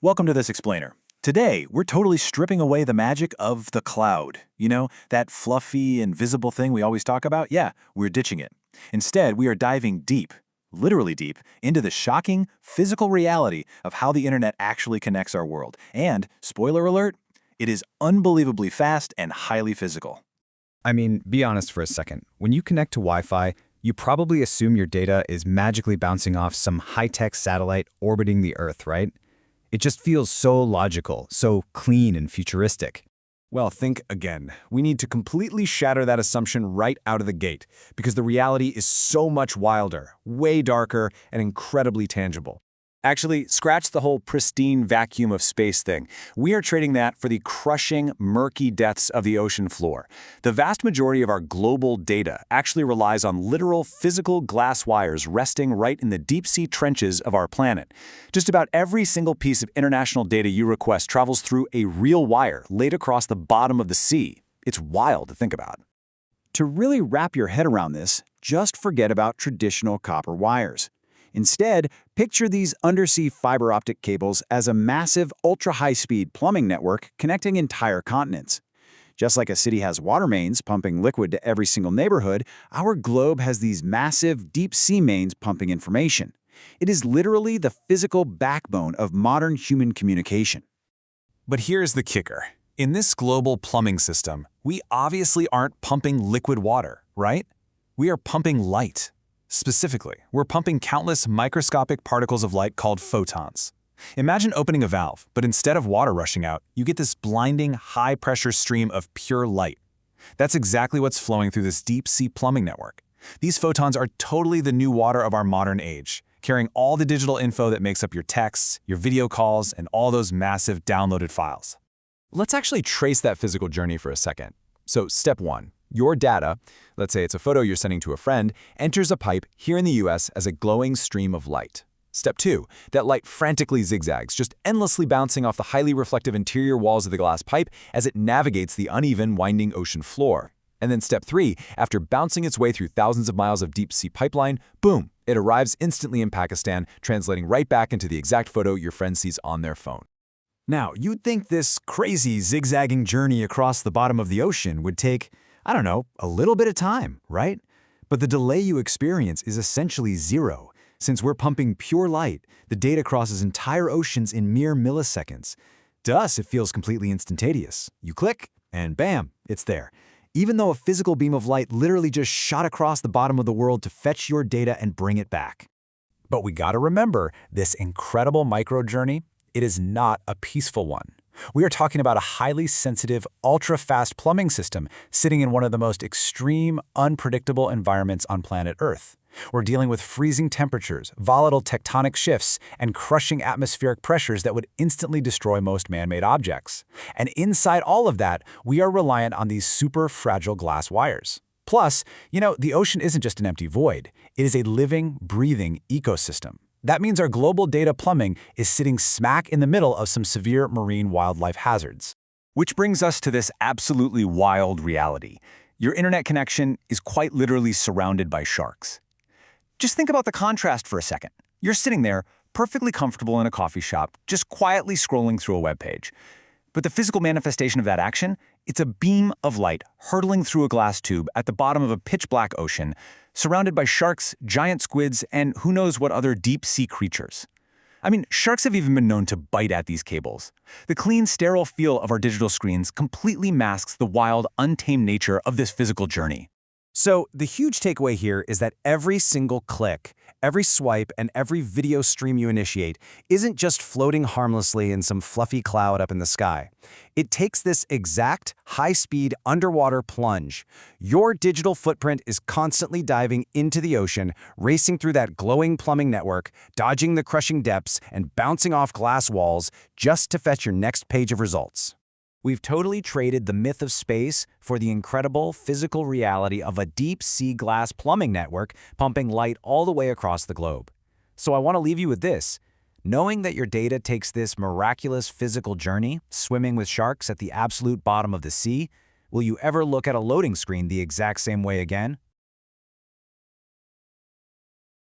Welcome to this explainer. Today, we're totally stripping away the magic of the cloud. You know, that fluffy, invisible thing we always talk about? Yeah, we're ditching it. Instead, we are diving deep, literally deep, into the shocking, physical reality of how the internet actually connects our world. And, spoiler alert, it is unbelievably fast and highly physical. I mean, be honest for a second. When you connect to Wi-Fi, you probably assume your data is magically bouncing off some high-tech satellite orbiting the Earth, right? It just feels so logical, so clean and futuristic. Well, think again. We need to completely shatter that assumption right out of the gate, because the reality is so much wilder, way darker, and incredibly tangible. Actually, scratch the whole pristine vacuum of space thing. We are trading that for the crushing, murky depths of the ocean floor. The vast majority of our global data actually relies on literal physical glass wires resting right in the deep-sea trenches of our planet. Just about every single piece of international data you request travels through a real wire laid across the bottom of the sea. It's wild to think about. To really wrap your head around this, just forget about traditional copper wires. Instead, picture these undersea fiber optic cables as a massive, ultra-high-speed plumbing network connecting entire continents. Just like a city has water mains pumping liquid to every single neighborhood, our globe has these massive, deep-sea mains pumping information. It is literally the physical backbone of modern human communication. But here's the kicker. In this global plumbing system, we obviously aren't pumping liquid water, right? We are pumping light. Specifically, we're pumping countless microscopic particles of light called photons. Imagine opening a valve, but instead of water rushing out, you get this blinding, high-pressure stream of pure light. That's exactly what's flowing through this deep-sea plumbing network. These photons are totally the new water of our modern age, carrying all the digital info that makes up your texts, your video calls, and all those massive downloaded files. Let's actually trace that physical journey for a second. So, step 1. Your data, let's say it's a photo you're sending to a friend, enters a pipe here in the US as a glowing stream of light. Step 2, that light frantically zigzags, just endlessly bouncing off the highly reflective interior walls of the glass pipe as it navigates the uneven, winding ocean floor. And then step 3, after bouncing its way through thousands of miles of deep-sea pipeline, boom, it arrives instantly in Pakistan, translating right back into the exact photo your friend sees on their phone. Now, you'd think this crazy, zigzagging journey across the bottom of the ocean would take, I don't know, a little bit of time, right? But the delay you experience is essentially zero. Since we're pumping pure light, the data crosses entire oceans in mere milliseconds. To us, it feels completely instantaneous. You click, and bam, it's there. Even though a physical beam of light literally just shot across the bottom of the world to fetch your data and bring it back. But we gotta remember, this incredible micro journey, it is not a peaceful one. We are talking about a highly sensitive, ultra-fast plumbing system sitting in one of the most extreme, unpredictable environments on planet Earth. We're dealing with freezing temperatures, volatile tectonic shifts, and crushing atmospheric pressures that would instantly destroy most man-made objects. And inside all of that, we are reliant on these super fragile glass wires. Plus, the ocean isn't just an empty void. It is a living, breathing ecosystem. That means our global data plumbing is sitting smack in the middle of some severe marine wildlife hazards. Which brings us to this absolutely wild reality. Your internet connection is quite literally surrounded by sharks. Just think about the contrast for a second. You're sitting there, perfectly comfortable in a coffee shop, just quietly scrolling through a web page. But the physical manifestation of that action, it's a beam of light hurtling through a glass tube at the bottom of a pitch-black ocean, surrounded by sharks, giant squids, and who knows what other deep-sea creatures. I mean, sharks have even been known to bite at these cables. The clean, sterile feel of our digital screens completely masks the wild, untamed nature of this physical journey. So, the huge takeaway here is that every single click, every swipe, and every video stream you initiate isn't just floating harmlessly in some fluffy cloud up in the sky. It takes this exact, high-speed, underwater plunge. Your digital footprint is constantly diving into the ocean, racing through that glowing plumbing network, dodging the crushing depths, and bouncing off glass walls just to fetch your next page of results. We've totally traded the myth of space for the incredible physical reality of a deep-sea glass plumbing network pumping light all the way across the globe. So I want to leave you with this. Knowing that your data takes this miraculous physical journey, swimming with sharks at the absolute bottom of the sea, will you ever look at a loading screen the exact same way again?